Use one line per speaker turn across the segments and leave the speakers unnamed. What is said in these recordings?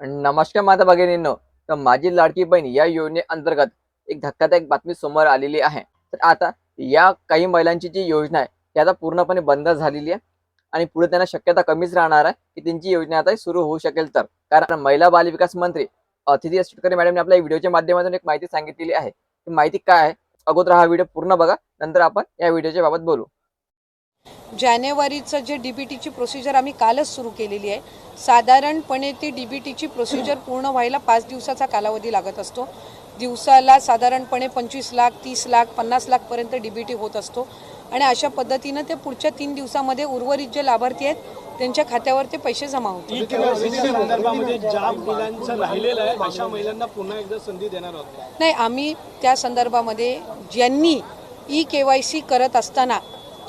नमस्कार माता भगिनींनो. तर माझी लाडकी बहीण या योजनेअंतर्गत एक धक्कादायक बातमी समोर आलेली आहे. तर आता या काही महिलांची जी योजना आहे ती आता पूर्णपणे बंद झालेली आहे आणि पुढे त्यांना शक्यता कमीच राहणार आहे की त्यांची योजना आता सुरू होऊ शकेल. तर कारण महिला बाल विकास मंत्री अथिती तटकरे मॅडमने आपल्या व्हिडिओच्या माध्यमातून एक माहिती सांगितलेली आहे. ती माहिती काय आहे, अगोदर हा व्हिडिओ पूर्ण बघा, नंतर आपण या व्हिडिओच्या बाबत बोलू.
जानेवारीचं जे डीबीटीची प्रोसिजर आम्ही कालच सुरू केलेली आहे. साधारणपणे ती डीबीटीची प्रोसिजर पूर्ण व्हायला 5 दिवसाचा कालावधी लागत असतो. दिवसाला साधारणपणे 25 लाख 30 लाख 50 लाखपर्यंत डीबीटी होत असतो आणि अशा पद्धतीनं ते पुढच्या 3 दिवसामध्ये उर्वरित जे लाभार्थी आहेत त्यांच्या खात्यावर ते पैसे जमा होतील.
संदर्भामध्ये ज्या महिलांचं राहिलेलं आहे अशा महिलांना पुन्हा एकदा संधी देणार आहोत.
नाही, आम्ही त्या संदर्भामध्ये ज्यांनी KYC करत असताना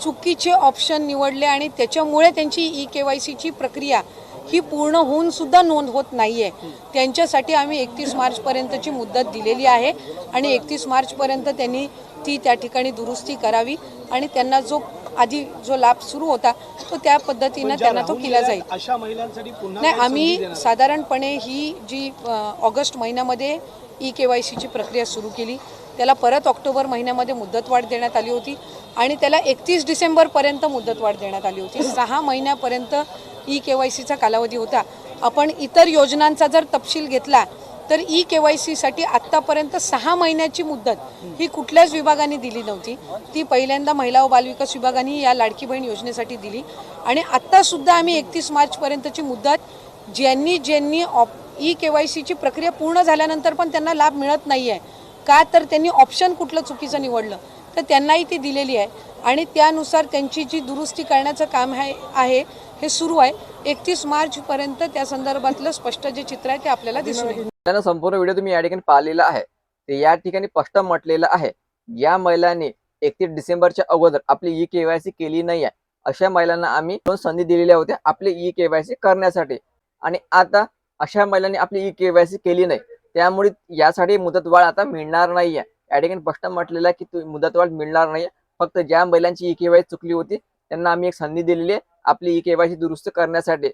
चुकीचे ऑप्शन निवडले आणि त्याच्यामुळे त्यांची KYCची प्रक्रिया ही पूर्ण होऊन सुद्धा नोंद होत नाही आहे, त्यांच्यासाठी आम्ही 31 मार्चपर्यंतची मुदत दिलेली आहे आणि 31 मार्चपर्यंत त्यांनी ती त्या ठिकाणी दुरुस्ती करावी आणि त्यांना आधी जो लाभ सुरू होता तो त्या पद्धतीनं त्यांना तो केला जाईल.
अशा महिलांसाठी पुन्हा
नाही, आम्ही साधारणपणे ही जी ऑगस्ट महिन्यामध्ये KYCची प्रक्रिया सुरू केली, त्याला परत ऑक्टोबर महिन्यामध्ये मुदतवाढ देण्यात आली होती आणि त्याला 31 डिसेंबरपर्यंत मुदतवाढ देण्यात आली होती. 6 महिन्यापर्यंत KYCचा कालावधी होता. आपण इतर योजनांचा जर तपशील घेतला तर KYCसाठी आत्तापर्यंत 6 महिन्याची मुदत ही कुठल्याच विभागाने दिली नव्हती. ती पहिल्यांदा महिला व बालविकास विभागाने या लाडकी बहीण योजनेसाठी दिली आणि आत्तासुद्धा आम्ही 31 मार्चपर्यंतची मुदत ज्यांनी KYCची प्रक्रिया पूर्ण झाल्यानंतर पण त्यांना लाभ मिळत नाही आहे का, तर त्यांनी ऑप्शन कुठलं चुकीचं निवडलं, तर त्यांनाही ती दिलेली आहे आणि त्यानुसार त्यांची जी दुरुस्ती करण्याचं काम आहे हे सुरू आहे. 31 मार्चपर्यंत त्या संदर्भातलं स्पष्ट जे चित्र आहे ते आपल्याला दिसून येईल.
संपूर्ण व्हिडिओ तुम्ही या ठिकाणी पाहिलेला आहे. ते या ठिकाणी स्पष्ट म्हटलेलं आहे, या महिलांनी 31 डिसेंबरच्या अगोदर आपली KYC केली नाही आहे अशा महिलांना आम्ही 2 संधी दिलेल्या होत्या आपली KYC करण्यासाठी आणि आता अशा महिलांनी आपली KYC केली नाही, त्यामुळे यासाठी मुदतवाढ आता मिळणार नाहीये. या ठिकाणी स्पष्ट म्हटलेलं आहे की मुदतवाढ मिळणार नाही. फक्त ज्या महिलांची KYC चुकली होती त्यांना आम्ही एक संधी दिलेली आहे आपली KYC दुरुस्त करण्यासाठी.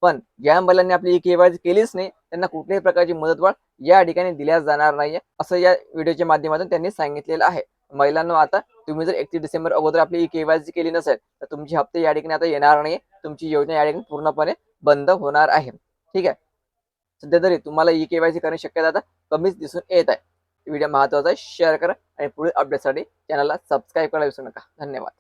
पण ज्या महिलांनी आपली KYC केलीच नाही त्यांना कुठल्याही प्रकारची मुदतवाढ या ठिकाणी दिल्या जाणार नाहीये, असं या व्हिडिओच्या माध्यमातून त्यांनी सांगितलेलं आहे. महिलांनो, आता तुम्ही जर 31 डिसेंबर अगोदर आपली KYC केली नसेल तर तुमचे हप्ते या ठिकाणी आता येणार नाहीये. तुमची योजना या ठिकाणी पूर्णपणे बंद होणार आहे. ठीक आहे. सध्या तरी तुम्हाला KYC करण्याची शक्यता आता कमीच दिसून येत आहे. व्हिडिओ महत्त्वाचा आहे, शेअर करा आणि पुढील अपडेटसाठी चॅनलला सबस्क्राईब करायला विसरू नका. धन्यवाद.